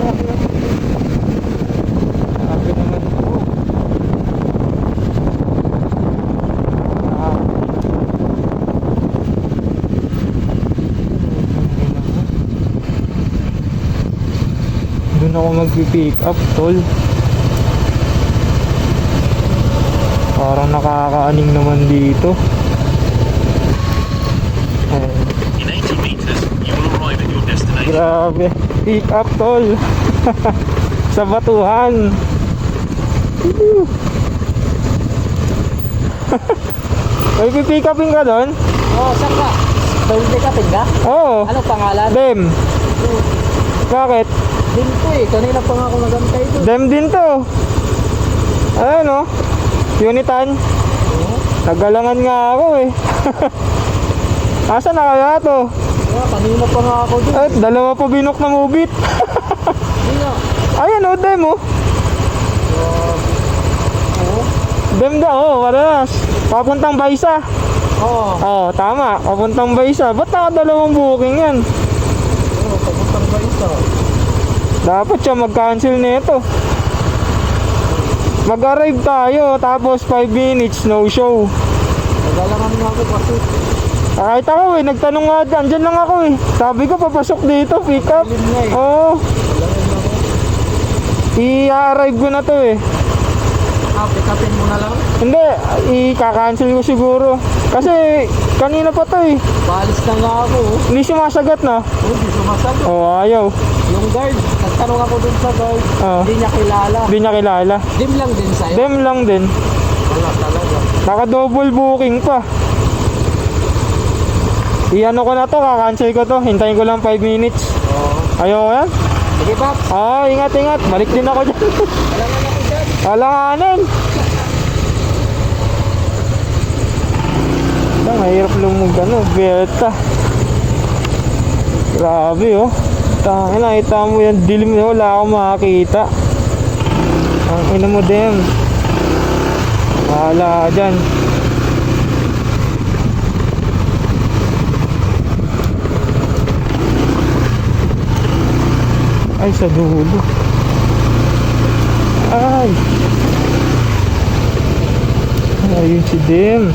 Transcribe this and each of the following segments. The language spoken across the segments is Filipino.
Sabi naman po. Doon ako mag-pick up, tol. Parang nakakaaning naman dito. In 80 meters, you will arrive at your destination. Grabe, pick up, tol. Sa batuhan. May pick upin ka doon? Oo, saan ka? Pwede ka, pinga? Oo. Anong pangalan? Dem. Bakit? Din ko eh, kanina pa nga ako nagantay doon. Dem din to. Ayun o. Unitan. Nagalangan nga ako eh. Asa na kaya to? Kanina pa nga ako doon. Ay, dalawa pa binok na mubit. Hindi nga. Ayun o, Dem o. Dem da o, parehas. Papuntang Baysa. Oo. Oo, tama. Papuntang Baysa. Ba't nakadalawang booking yan? Oo, papuntang ba isa? Dapat siya mag-cancel nito. Mag-arrive tayo, tapos 5 minutes, no show. Nagalangan nga ako kasi. Kahit ako eh, nagtanong nga, andyan lang ako eh. Sabi ko, papasok dito, pick up. Dilim nga eh. Oo, Nagalangan ako. i-arrive ko na to eh. Pick upin mo na lang. Hindi, i-cancel ko siguro. Kasi, kanina pa to eh. Balis na nga ako. Hindi sumasagat na. Hindi sumasagot. Oo, ayaw. Yung guard, nagtanong ako dun sa guard. Oo. Hindi niya kilala. Hindi niya kilala. Dim lang din sa'yo. Dem lang din. Wala talaga. Naka-double booking pa. I-ano ko na to, kakancel ko to. Hintayin ko lang 5 minutes. Oo. Ayaw ko yan? Sige, Paps. Ingat, ingat. Balik din ako dyan. Alangan ako dyan. Alanganin. Mahirap lumug ano, beta. Grabe oh. Tangin, nakita mo yan, dilim na wala akong makakita. Ang ina mo din. Bahala ka dyan. Ay, sa dulo. Ay. Ayun si Dim.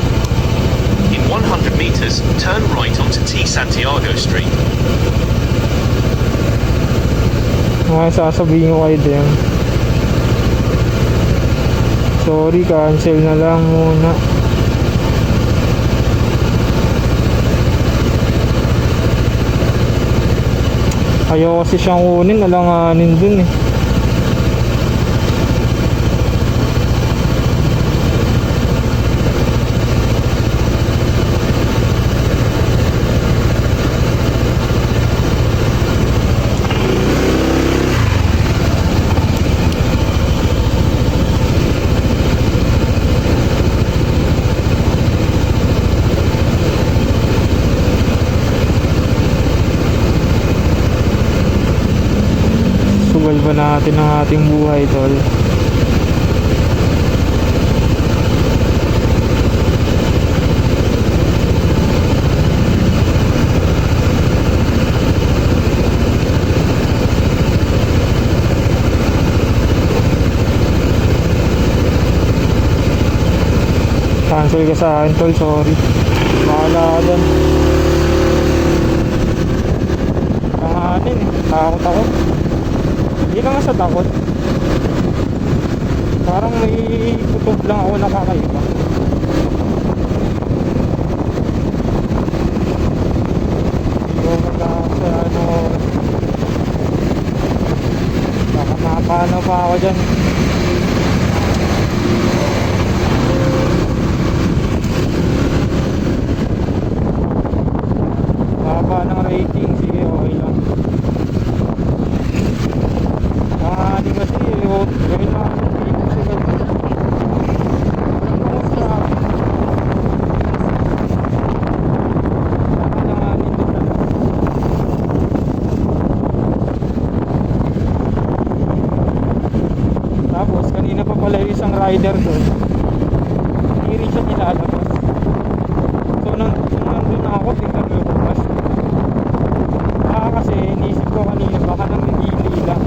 In 100 meters, turn right onto T. Santiago Street. Mga sasabihin ko kay Dim. Sorry, cancel na lang muna. Ayaw kasi siyang kunin, alanganin dun eh. Sugal ba natin ang ating buhay, tol? Cancel ka sa akin, tol, sorry. Bahala ka dun. Panganin eh, takot ako. Hindi ka nga sa takot. Parang may kutob lang ako nakakaiba. Hindi ko magkakot sa ano. Baka makapano pa ako dyan. Baba ng rating, sige, okay lang. Di kasi gawin na ako dito sa ganun. Tapos kanina pa pala yung isang rider doon, hindi rin siya nilalabas. So nandun ako, tingnan mo yung bus. Kasi iniisip ko kanina baka nang nagili lang.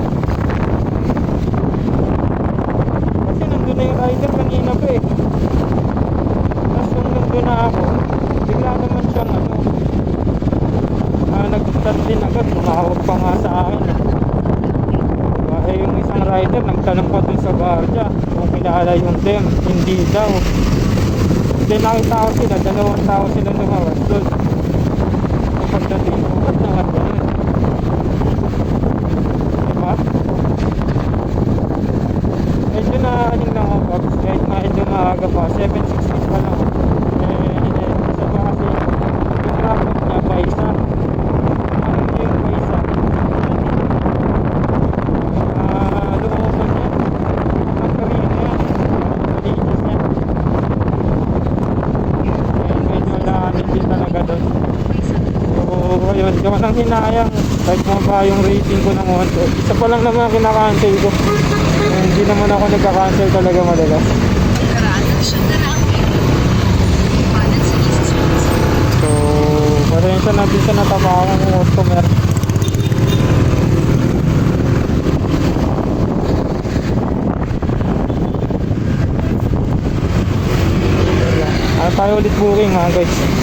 rider, nagtanong pa dun sa guardia kung kilala yung dem. Hindi daw. Then nakita ko sila, 2 tao sila lumawas doon. Pagdating ko, ba't naman ganun? Diba? Medyo naaning lang ako, Pops. Kahit medyo maaga pa, 7:16 pa lang ako. Isa pa kasi yung rapot niya pa isa. Ano yung pa isa? Lumabas niya. Ang karina niya. Malinis niya. Medyo naaning din talaga doon. So, ayun, gawa ng hinayang kahit mo ba yung rating ko ng 1 isa pa lang naman kinakancel ko. Hindi naman ako nagka-cancel talaga madalas. So, pasensya na din sa natapakan ng customer. Tayo ulit booking mga guys.